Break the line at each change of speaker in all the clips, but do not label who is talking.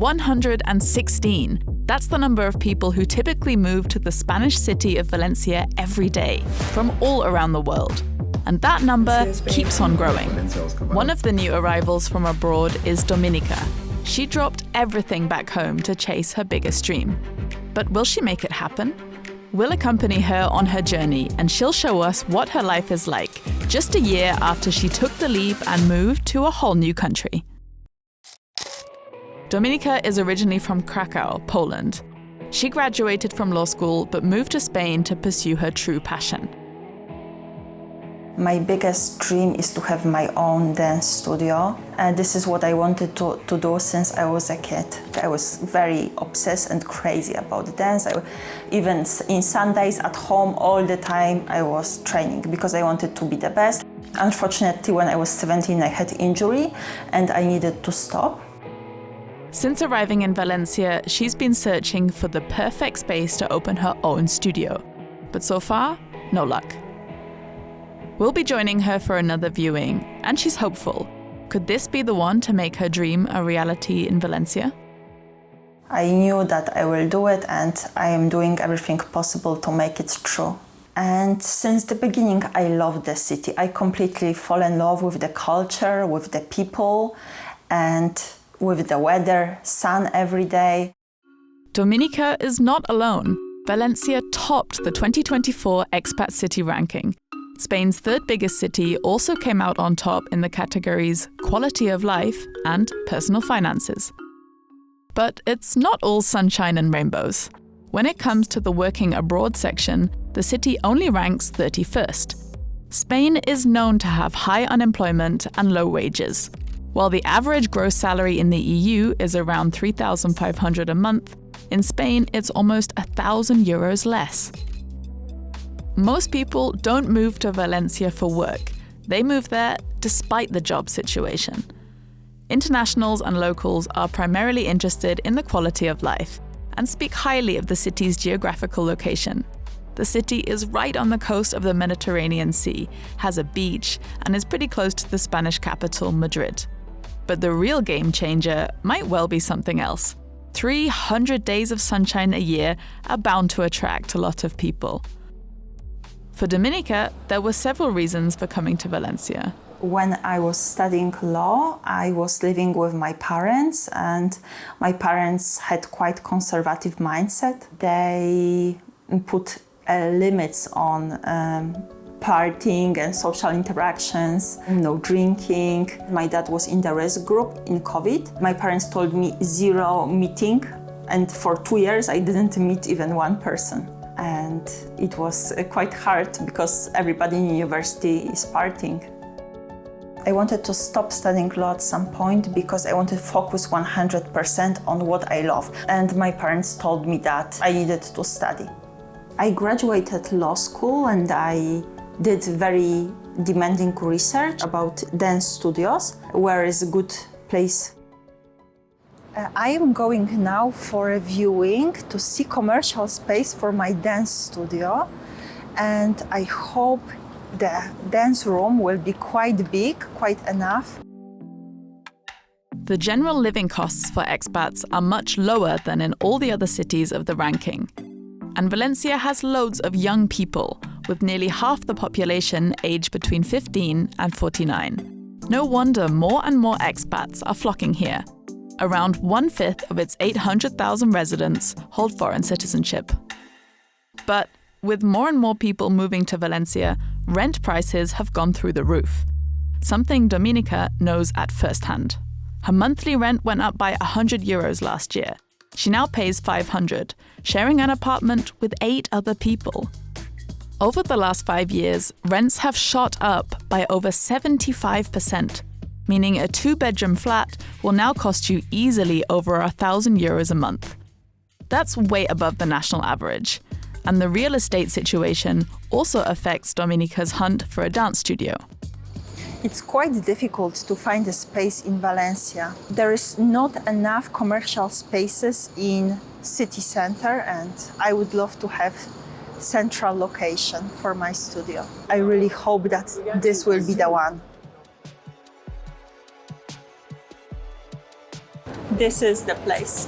116. That's the number of people who typically move to the Spanish city of Valencia every day, from all around the world. And that number keeps on growing. One of the new arrivals from abroad is Dominica. She dropped everything back home to chase her biggest dream. But will she make it happen? We'll accompany her on her journey, and she'll show us what her life is like just a year after she took the leap and moved to a whole new country. Dominica is originally from Krakow, Poland. She graduated from law school but moved to Spain to pursue her true passion.
My biggest dream is to have my own dance studio. This is what I wanted to do since I was a kid. I was very obsessed and crazy about dance. Even in Sundays at home all the time I was training because I wanted to be the best. Unfortunately, when I was 17 I had injury and I needed to stop.
Since arriving in Valencia, she's been searching for the perfect space to open her own studio. But so far, no luck. We'll be joining her for another viewing, and she's hopeful. Could this be the one to make her dream a reality in Valencia?
I knew that I will do it, and I am doing everything possible to make it true. And since the beginning, I love the city. I completely fall in love with the culture, with the people, and with the weather, sun every day.
Dominica is not alone. Valencia topped the 2024 Expat City ranking. Spain's third biggest city also came out on top in the categories quality of life and personal finances. But it's not all sunshine and rainbows. When it comes to the working abroad section, the city only ranks 31st. Spain is known to have high unemployment and low wages. While the average gross salary in the EU is around 3,500 a month, in Spain it's almost 1,000 euros less. Most people don't move to Valencia for work. They move there despite the job situation. Internationals and locals are primarily interested in the quality of life and speak highly of the city's geographical location. The city is right on the coast of the Mediterranean Sea, has a beach, and is pretty close to the Spanish capital, Madrid. But the real game changer might well be something else. 300 days of sunshine a year are bound to attract a lot of people. For Dominica, there were several reasons for coming to Valencia.
When I was studying law, I was living with my parents, and my parents had quite conservative mindset. They put limits on partying and social interactions, no drinking. My dad was in the risk group in COVID. My parents told me 0 meeting, and for 2 years I didn't meet even one person. And it was quite hard because everybody in university is partying. I wanted to stop studying law at some point because I wanted to focus 100% on what I love. And my parents told me that I needed to study. I graduated law school and I did very demanding research about dance studios, where is a good place. I am going now for a viewing to see commercial space for my dance studio, and I hope the dance room will be quite big, quite enough.
The general living costs for expats are much lower than in all the other cities of the ranking. And Valencia has loads of young people, with nearly half the population aged between 15 and 49. No wonder more and more expats are flocking here. Around 1/5 of its 800,000 residents hold foreign citizenship. But with more and more people moving to Valencia, rent prices have gone through the roof, something Dominica knows at firsthand. Her monthly rent went up by 100 euros last year. She now pays 500, sharing an apartment with 8 other people. Over the last 5 years, rents have shot up by over 75%, meaning a 2-bedroom flat will now cost you easily over 1,000 euros a month. That's way above the national average. And the real estate situation also affects Dominica's hunt for a dance studio.
It's quite difficult to find a space in Valencia. There is not enough commercial spaces in city center, and I would love to have central location for my studio. I really hope that this will be the one. this is the place.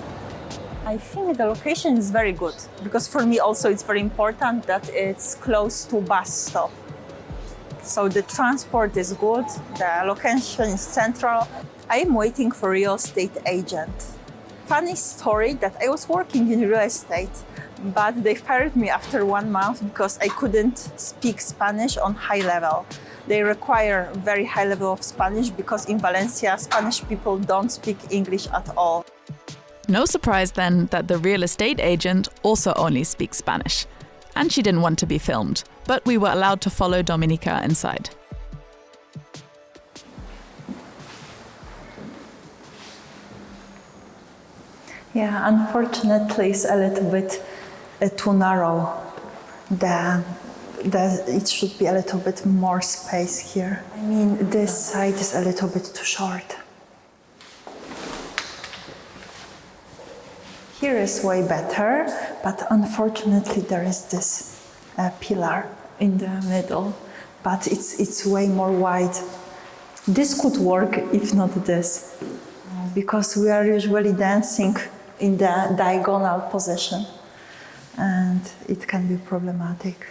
I think the location is very good because for me also it's very important that it's close to bus stop. So the transport is good, the location is central. I am waiting for real estate agent. Funny story that I was working in real estate, but they fired me after 1 month because I couldn't speak Spanish on high level. They require very high level of Spanish because in Valencia, Spanish people don't speak English at all.
No surprise then that the real estate agent also only speaks Spanish. And she didn't want to be filmed, but we were allowed to follow Dominica inside.
Yeah, unfortunately, it's a little bit too narrow. It should be a little bit more space here. I mean, this side is a little bit too short. Here is way better, but unfortunately there is this pillar in the middle, but it's way more wide. This could work if not this, because we are usually dancing in the diagonal position, and it can be problematic.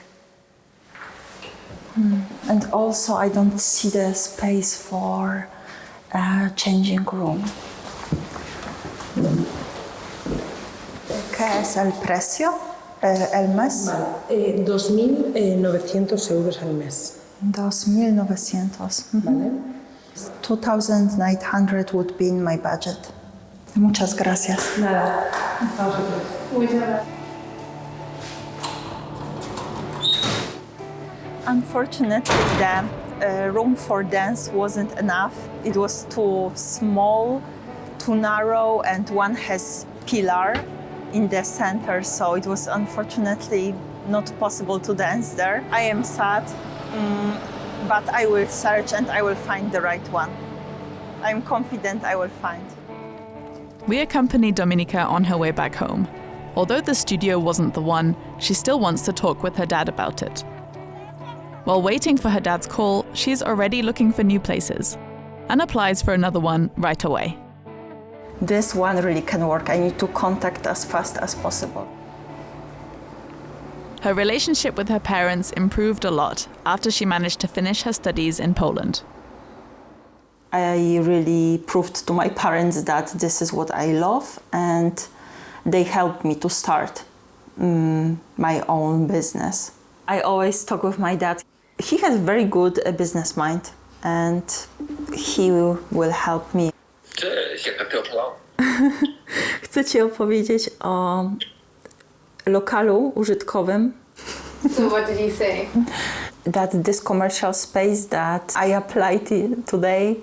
And also I don't see the space for changing room. ¿Qué es el precio? ¿El mes?
Vale. 2.900 euros al mes.
2.900.
Vale.
2,900 would be in my budget. Muchas gracias.
Nada. Muchas gracias.
Unfortunately, the room for dance wasn't enough. It was too small, too narrow, and one has pillar in the center, so it was unfortunately not possible to dance there. I am sad, but I will search and I will find the right one. I'm confident I will find.
We accompanied Dominica on her way back home. Although the studio wasn't the one, she still wants to talk with her dad about it. While waiting for her dad's call, she's already looking for new places and applies for another one right away.
This one really can work. I need to contact as fast as possible.
Her relationship with her parents improved a lot after she managed to finish her studies in Poland.
I really proved to my parents that this is what I love, and they helped me to start my own business. I always talk with my dad. He has very good business mind, and he will help me. Chcę Ci opowiedzieć o lokalu użytkowym.
So what did he say?
That this commercial space that I applied today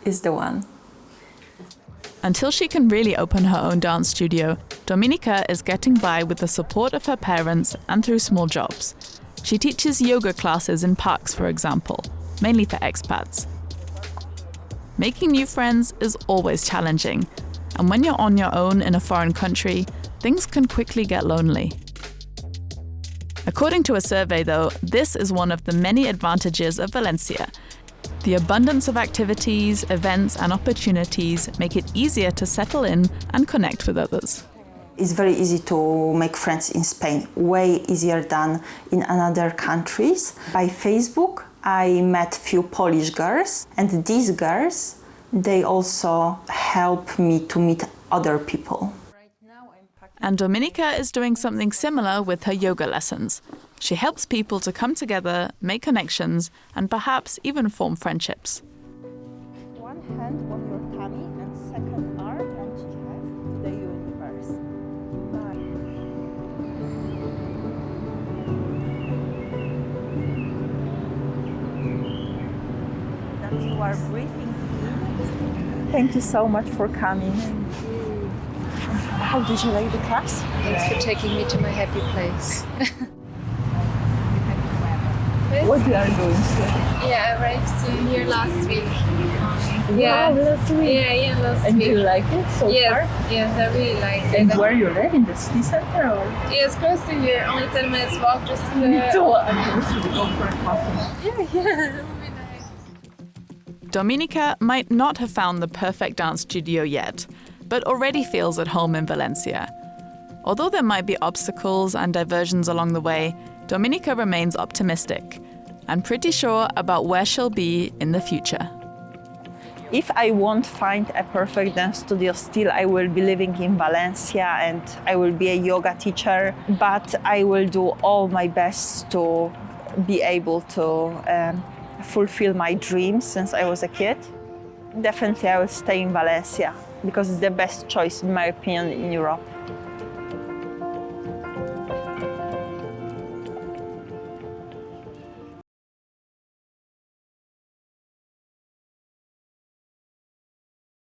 is the one.
Until she can really open her own dance studio, Dominica is getting by with the support of her parents and through small jobs. She teaches yoga classes in parks, for example, mainly for expats. Making new friends is always challenging, and when you're on your own in a foreign country, things can quickly get lonely. According to a survey, though, this is one of the many advantages of Valencia. The abundance of activities, events, and opportunities make it easier to settle in and connect with others.
It's very easy to make friends in Spain, way easier than in other countries. By Facebook, I met few Polish girls, and these girls, they also help me to meet other people.
And Dominica is doing something similar with her yoga lessons. She helps people to come together, make connections, and perhaps even form friendships.
One hand on your tummy and second arm and chest, the universe. That you are breathing in. Thank you so much for coming. How did you like the class?
Thanks for taking me to my happy place.
What you are doing here?
Yeah, I arrived here last week.
Wow, last week.
Yeah, last
And
week.
do you like it so far?
Yes, I really like it.
And where you live, in the city center or?
Yeah, it's close to here, only 10 minutes walk, just
Me too. I should go for a coffee.
Yeah, that would be nice.
Dominica might not have found the perfect dance studio yet, but already feels at home in Valencia. Although there might be obstacles and diversions along the way, Dominica remains optimistic and pretty sure about where she'll be in the future.
If I won't find a perfect dance studio, still I will be living in Valencia and I will be a yoga teacher, but I will do all my best to be able to fulfill my dreams since I was a kid. Definitely I will stay in Valencia because it's the best choice in my opinion in Europe.